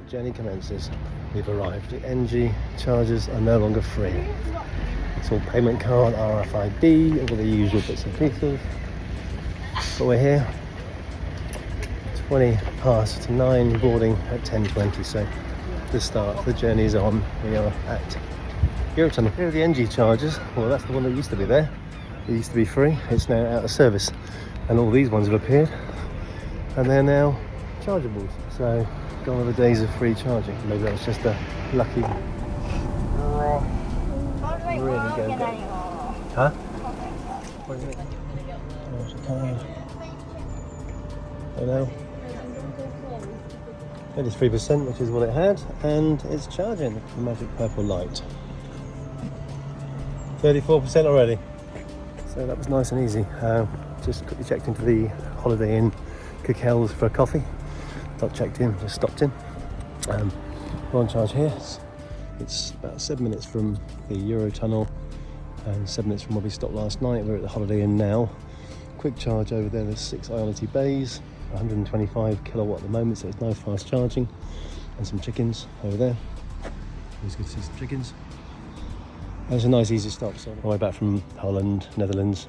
journey commences. We've arrived. The NG charges are no longer free. It's all payment card, RFID, all the usual bits and pieces. But we're here. 9:20, boarding at 10:20. So the start, the journey is on. We are at Eurotunnel. Here are the NG charges. Well, that's the one that used to be there. It used to be free. It's now out of service. And all these ones have appeared. And they're now chargeables. So gone are the days of free charging. Maybe that was just a lucky really go. Huh? What is it? Oh, she can't. I know. It is 3%, which is what it had, and it's charging. The magic purple light. 34% already. So that was nice and easy. Just quickly checked into the Holiday Inn Cockel's for a coffee. Not checked in, just stopped in. We're on charge here. It's about 7 minutes from the Eurotunnel and 7 minutes from where we stopped last night. We're at the Holiday Inn now. Quick charge over there. There's 6 Ionity bays, 125 kilowatt at the moment, so it's nice fast charging. And some chickens over there. Always good to see some chickens. And it's a nice easy stop. So on the way back from Holland, Netherlands,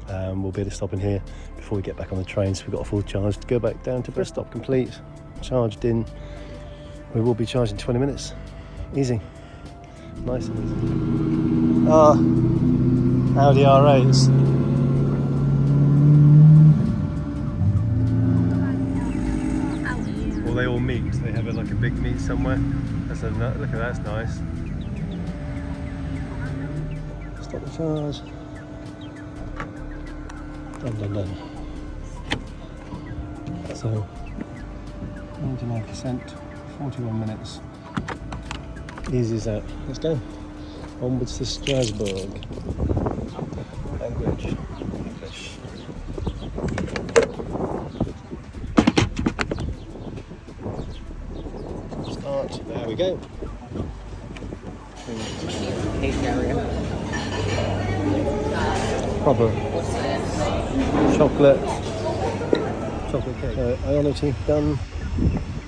we'll be able to stop in here before we get back on the train. So we've got a full charge to go back down to Bristol. Complete, charged in. We will be charged in 20 minutes. Easy. Nice and easy. Audi R8s. Well, they all meet. They have like a big meet somewhere. Look at that's nice. Stop the charge. Done. So 99%, 41 minutes. Easy as that. Let's go. Onwards to Strasbourg. Language, English. Start. There we go. Proper chocolate cake. Ionity done.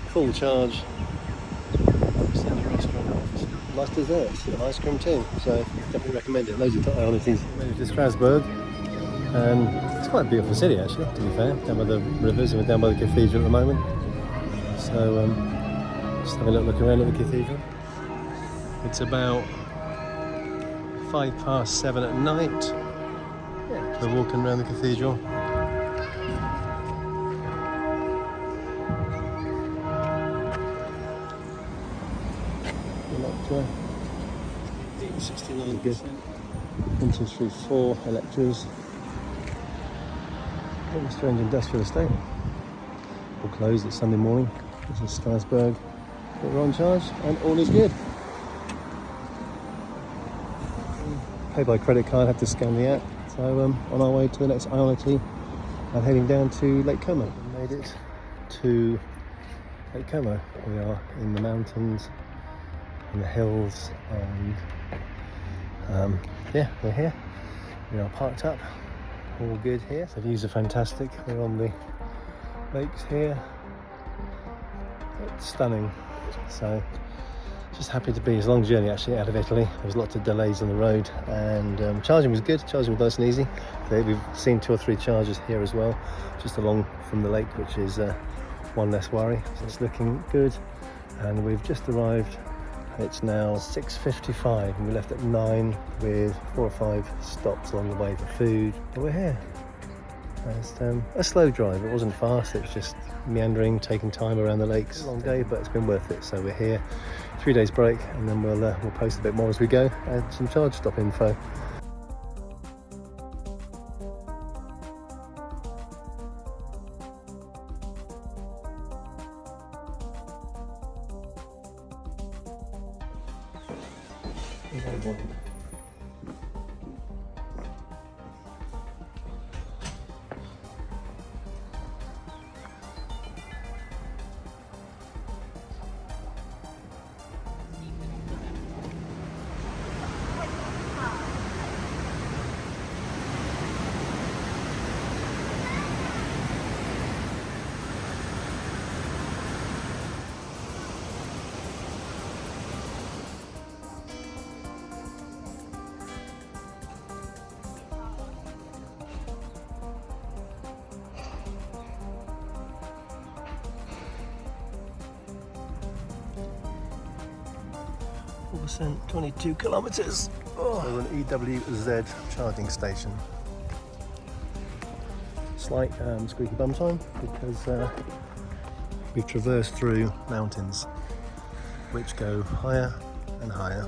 Full charge. Nice desserts and ice cream too, so definitely recommend it. Loads of Ionities. Moved to Strasbourg, and it's quite a beautiful city actually, to be fair. Down by the rivers, and we're down by the cathedral at the moment. So just having a little look around at the cathedral. It's about 7:05 at night. Yeah, we're walking around the cathedral. Electra 69 good. Vintage 3.4 Electras. Very strange industrial estate. All closed. It's Sunday morning. This is Strasbourg. But we're on charge and all is good. Pay by credit card, have to scan the app. So on our way to the next Ionity and heading down to Lake Como. We made it to Lake Como. We are in the mountains, in the hills, and yeah, we're here. We are parked up, all good here. The views are fantastic. We're on the lakes here. It's stunning. So just happy to be. It's a long journey actually out of Italy. There was lots of delays on the road, and charging was good. Charging was nice and easy. We've seen 2 or 3 charges here as well, just along from the lake, which is one less worry. So it's looking good, and we've just arrived. It's now 6:55 and we left at 9 with 4 or 5 stops along the way for food. But we're here. It's a slow drive. It wasn't fast. It was just meandering, taking time around the lakes. A long day, but it's been worth it. So we're here. 3 days break, and then we'll post a bit more as we go. And some charge stop info. 4%, 22 kilometres. Oh. So we're an EWZ charging station. Slight squeaky bum time because we've traversed through mountains which go higher and higher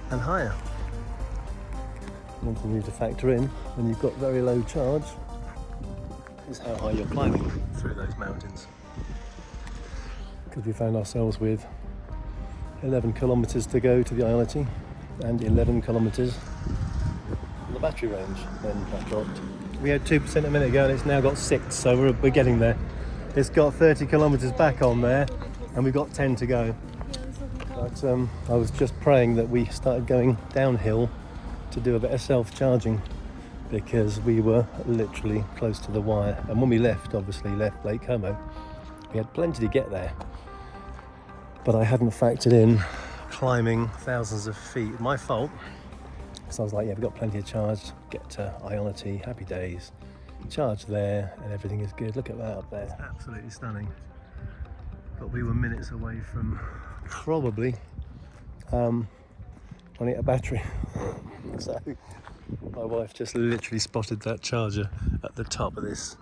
and higher. One thing you need to factor in when you've got very low charge is how high you're climbing through those mountains. Because we found ourselves with 11 kilometres to go to the Ionity and 11 kilometres on the battery range when that dropped. We had 2% a minute ago and it's now got 6, so we're getting there. It's got 30 kilometres back on there and we've got 10 to go. But I was just praying that we started going downhill to do a bit of self-charging because we were literally close to the wire. And when we left Lake Como, we had plenty to get there. But I hadn't factored in climbing thousands of feet. My fault. So I was like, yeah, we've got plenty of charge, get to Ionity, happy days, charge there, and everything is good. Look at that up there. It's absolutely stunning. But we were minutes away from probably running out of battery. So my wife just literally spotted that charger at the top of this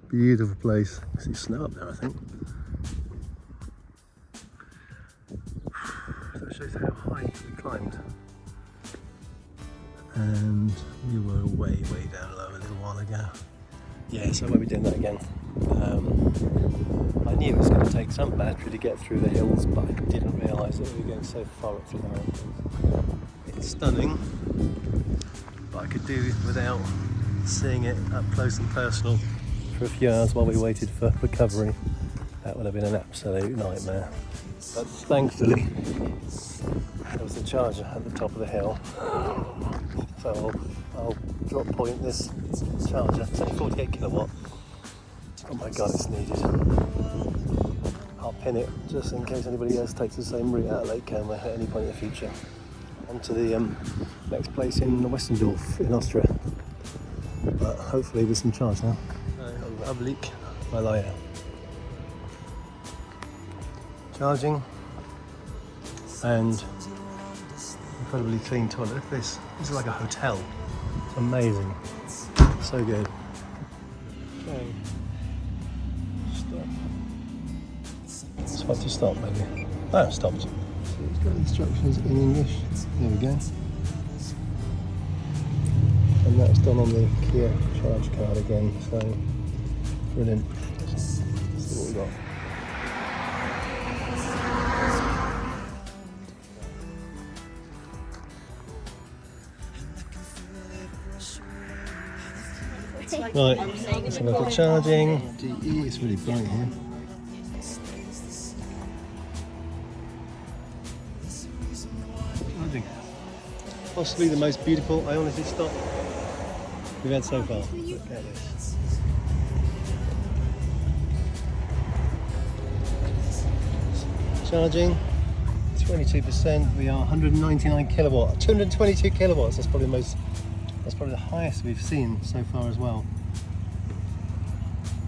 beautiful place. I see snow up there, I think. So it shows how high we climbed. And we were way down low a little while ago. Yeah, so I won't be doing that again. I knew it was going to take some battery to get through the hills, but I didn't realise that we were going so far up through the mountains. It's stunning, but I could do without seeing it up close and personal for a few hours while we waited for recovery. That would have been an absolute nightmare. But thankfully, there was a charger at the top of the hill. So I'll drop point this charger. It's only 48 kilowatt. Oh my god, it's needed. I'll pin it just in case anybody else takes the same route out of Lake Como at any point in the future. On to the next place in Westendorf in Austria. But hopefully with some charge now. Ablik Malaya. Charging and incredibly clean toilet. Look at this. This is like a hotel. It's amazing. So good. Okay. Stop. Spot to stop, maybe. Oh, stopped. So it's got instructions in English. There we go. And that's done on the Kia charge card again. So brilliant. Let's see what we got. Right, so we've got charging, DE, it's really bright here. Charging. Possibly the most beautiful Ionity stop we've had so far. Look at this. Charging, 22%, we are 199 kilowatt, 222 kilowatts, that's probably the highest we've seen so far as well.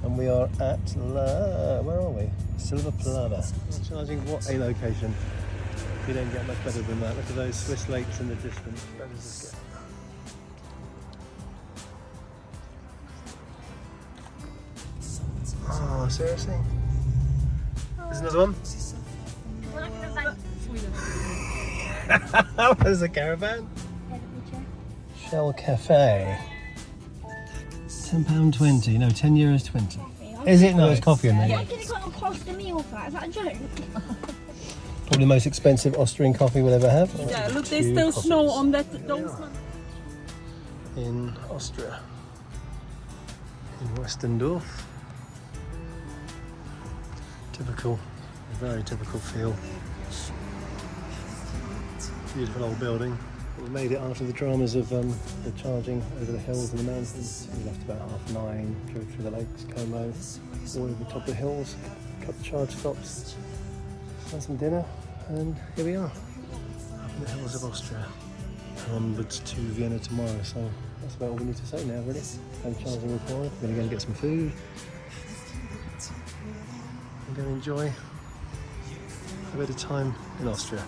And we are at where are we? Silver Plana. Charging what a location. You don't get much better than that. Look at those Swiss lakes in the distance. That is just good. Oh, seriously? There's another one? There's a caravan. Shell Cafe. £10.20, no, €10.20. Is it? No, it's coffee in there. Why did it cost a meal for that? Is that a joke? Probably the most expensive Austrian coffee we'll ever have. Yeah, look, there's still snow on that. Those in Austria, in Westendorf. Typical, very typical feel. Beautiful old building. We made it after the dramas of the charging over the hills and the mountains. We left about 9:30, drove through the lakes, Como, all over the top of the hills, a couple of charge stops, had some dinner, and here we are, up in the hills of Austria. Onwards to Vienna tomorrow, so that's about all we need to say now, really. No charging required. We're going to go and get some food and go enjoy a bit of time in Austria.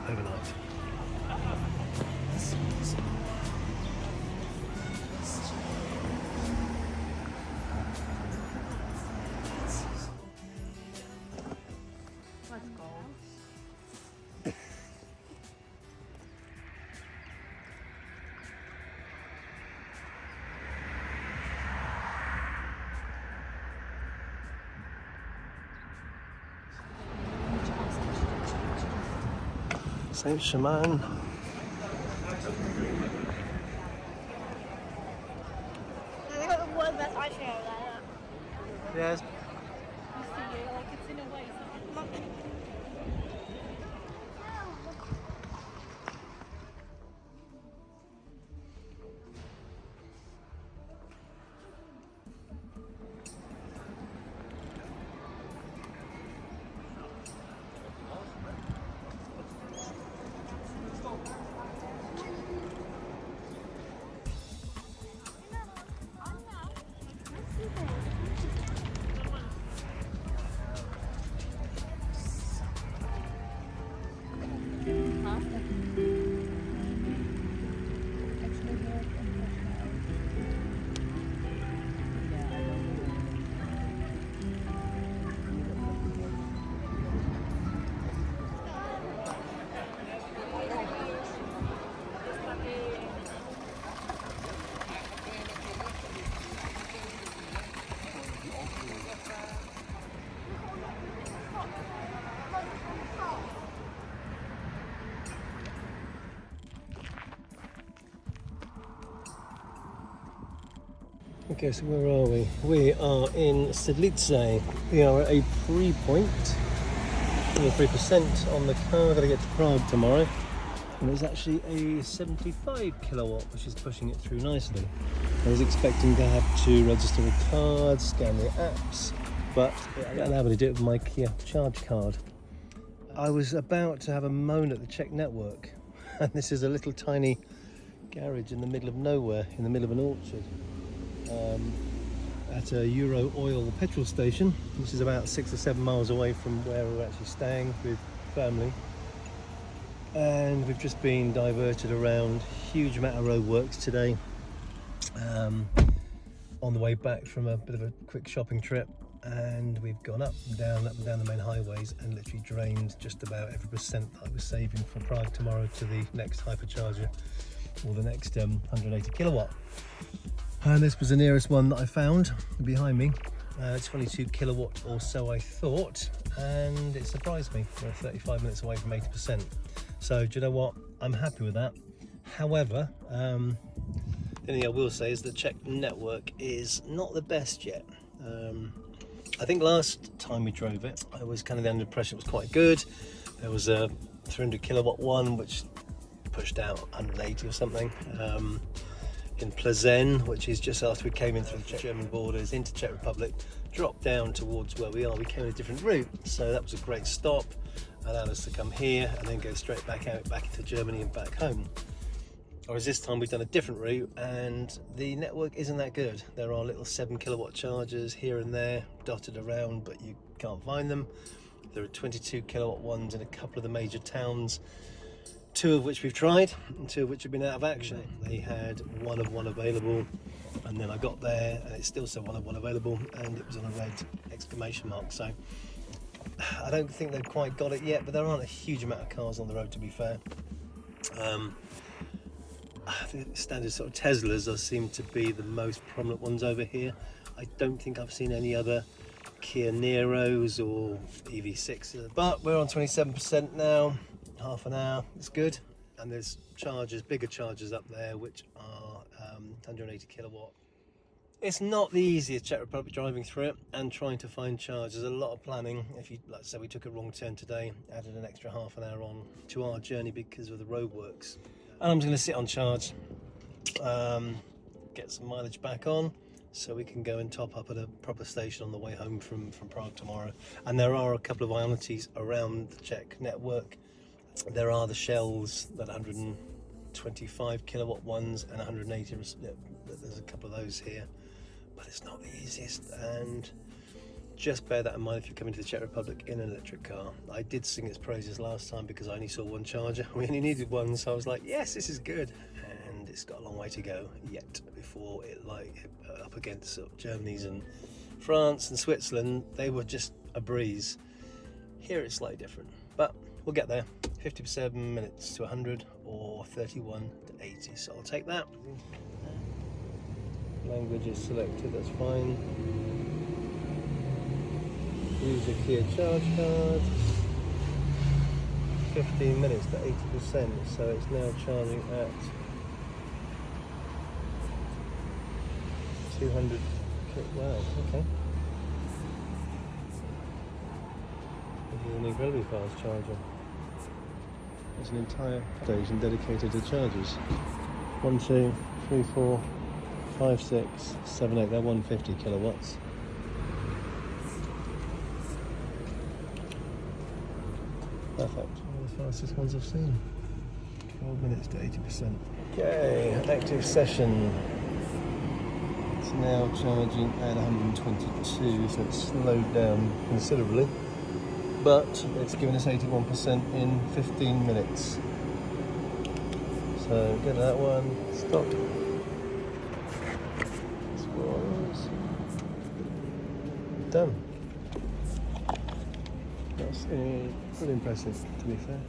overnight. Let's go. Saint Germain. They got the world's best ice cream over there. Yes. You see it, like it's in a way. Okay, so where are we? We are in Sedlice. We are at a 3 point, 23% on the car. Got to get to Prague tomorrow. And it's actually a 75 kilowatt, which is pushing it through nicely. I was expecting to have to register a card, scan the apps, but it allowed me to do it with my Kia charge card. I was about to have a moan at the Czech network, and this is a little tiny garage in the middle of nowhere, in the middle of an orchard. At a Euro Oil petrol station, which is about 6 or 7 miles away from where we're actually staying with family. And we've just been diverted around, huge amount of roadworks today, on the way back from a bit of a quick shopping trip, and we've gone up and down the main highways and literally drained just about every percent that I was saving for Prague tomorrow to the next hypercharger, or the next 180 kilowatt. And this was the nearest one that I found behind me, 22 kilowatt or so I thought, and it surprised me. We're 35 minutes away from 80%. So do you know what? I'm happy with that. However, the thing I will say is the Czech network is not the best yet. I think last time we drove it, I was kind of under the impression it was quite good. There was a 300 kilowatt one which pushed out 180 or something. In Plzeň, which is just after we came in through the German borders into Czech Republic, dropped down towards where we are. We came on a different route, so that was a great stop, allowed us to come here and then go straight back out, back into Germany and back home. Whereas this time we've done a different route and the network isn't that good. There are little 7 kilowatt chargers here and there dotted around, but you can't find them. There are 22 kilowatt ones in a couple of the major towns, 2 of which we've tried and 2 of which have been out of action. They had 1 of 1 available, and then I got there and it still said 1 of 1 available, and it was on a red exclamation mark. So I don't think they've quite got it yet, but there aren't a huge amount of cars on the road, to be fair. The standard sort of Teslas seem to be the most prominent ones over here. I don't think I've seen any other Kia Niros or EV6s, but we're on 27% now. Half an hour, it's good. And there's chargers, bigger chargers up there, which are 180 kilowatt. It's not the easiest Czech Republic driving through it and trying to find charge. There's a lot of planning. If you, like I said, we took a wrong turn today, added an extra half an hour on to our journey because of the roadworks. And I'm just going to sit on charge, get some mileage back on, so we can go and top up at a proper station on the way home from Prague tomorrow. And there are a couple of Ionities around the Czech network. There are the Shells, that 125 kilowatt ones, and 180. There's a couple of those here, but it's not the easiest. And just bear that in mind if you're coming to the Czech Republic in an electric car. I did sing its praises last time because I only saw one charger. We only needed one, so I was like, yes, this is good. And it's got a long way to go yet before it up against sort of Germany's and France and Switzerland. They were just a breeze. Here it's slightly different, but we'll get there. 57 minutes to 100 or 31 to 80, so I'll take that. Language is selected, that's fine. Use a Kia charge card. 15 minutes to 80%, so it's now charging at 200. Wow, okay. This is an incredibly fast charger. There's an entire station dedicated to chargers. 1, 2, 3, 4, 5, 6, 7, 8. They're 150 kilowatts. Perfect. One of the fastest ones I've seen. 12 minutes to 80%. Okay, active session. It's now charging at 122, so it's slowed down considerably. But it's given us 81% in 15 minutes. So get that one, stop. Scrolls. Done. That's pretty impressive, to be fair.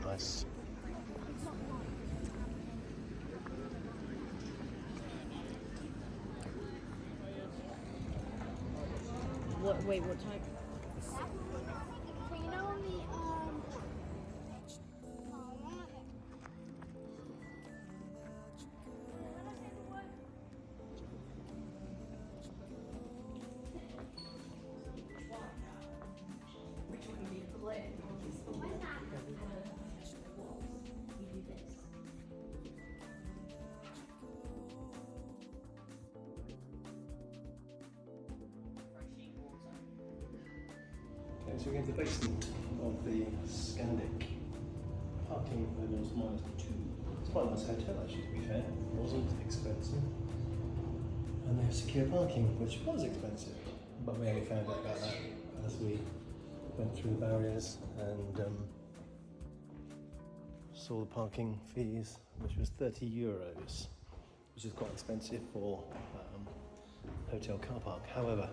Nice. Wait, what type? So you know on the Okay, so we're going to the basement of the Scandic. Parking levels -2. It's quite a nice hotel actually, to be fair. It wasn't expensive. And they have secure parking, which was expensive. But we only found out about that as we went through the barriers and saw the parking fees, which was €30, which is quite expensive for hotel car park. However,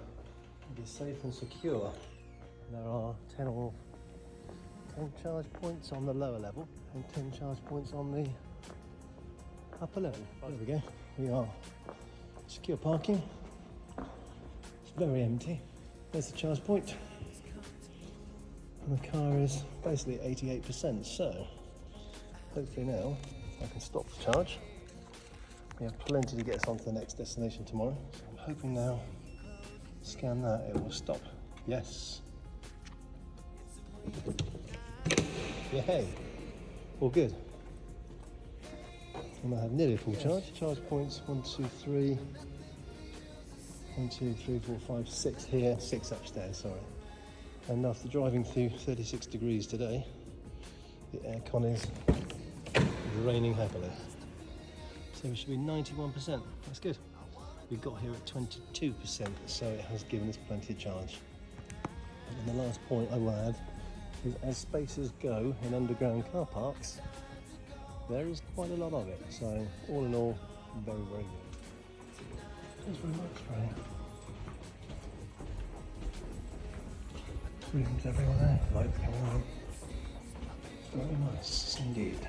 it is safe and secure. There are 10 charge points on the lower level and 10 charge points on the upper level. There we go. We are secure parking. It's very empty. There's the charge point. And the car is basically at 88%. So hopefully now I can stop the charge. We have plenty to get us on to the next destination tomorrow. So I'm hoping now, scan that, it will stop. Yes. Yay! All good. And I have nearly a full charge. Charge points 1, 2, 3. 1, 2, 3, 4, 5, 6 here, 6 upstairs, sorry. And after driving through 36 degrees today, the aircon is raining happily. So we should be 91%. That's good. We got here at 22%, so it has given us plenty of charge. And the last point I will add is as spaces go in underground car parks, there is quite a lot of it. So all in all, very, very good. Thanks very much, Ray. Rooms everywhere, lights coming on. Very nice indeed.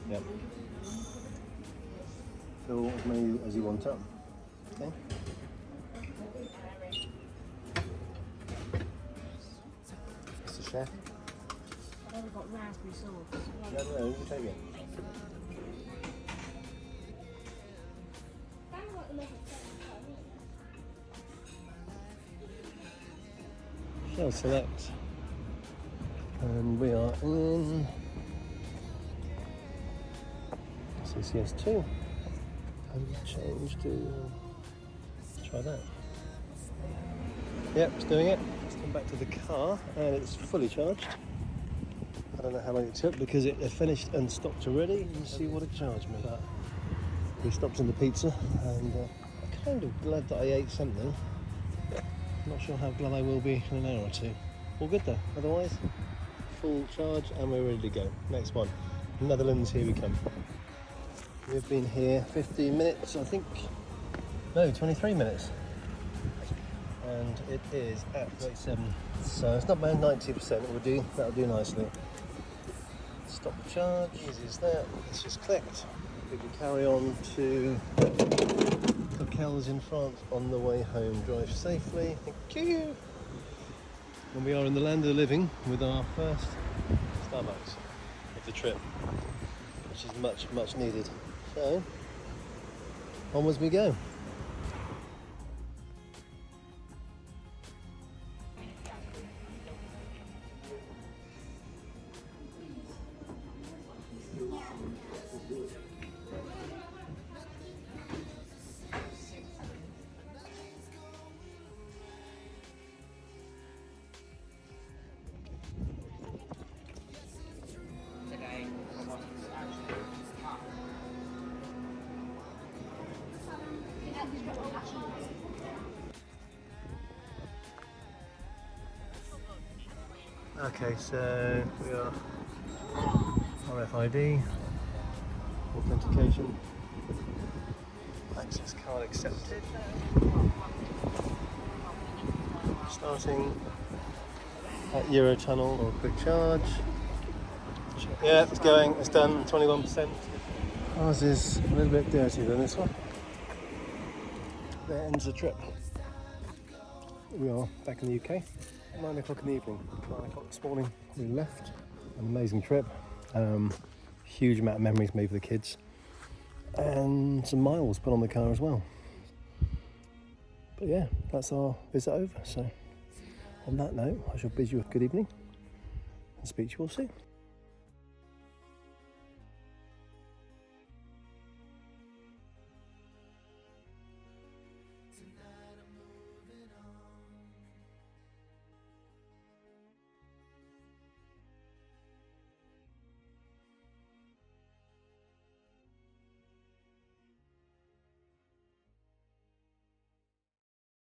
Yep. Fill as many as you want up. Okay. Mr. Chef. I've only got raspberry sauce. No, you take it. Shall select And we are in CCS2. And change to try that. Yep, it's doing it. Let's come back to the car and it's fully charged. I don't know how long it took because it finished and stopped already. You see what it charged me. But we stopped in the pizza and I'm kind of glad that I ate something. Not sure how glad I will be in an hour or two. All good though, otherwise full charge and we're ready to go. Next one, Netherlands, here we come. We've been here 15 minutes, I think. No, 23 minutes. And it is at 37. So it's not bad, 90% will do. That'll do nicely. Stop the charge, easy as that. It's just clicked. We can carry on to Coquelles in France on the way home. Drive safely. Thank you. And we are in the land of the living with our first Starbucks of the trip, which is much, much needed. So, onwards we go. Okay, so we are RFID, authentication, access card accepted. Starting at Eurotunnel or quick charge. Yeah, it's going, it's done, 21%. Ours is a little bit dirtier than this one. There ends the trip. We are back in the UK. 9 o'clock in the evening, 9 o'clock this morning, we left. An amazing trip, huge amount of memories made for the kids, and some miles put on the car as well. But yeah, that's our visit over. So on that note, I shall bid you a good evening and speak to you all soon.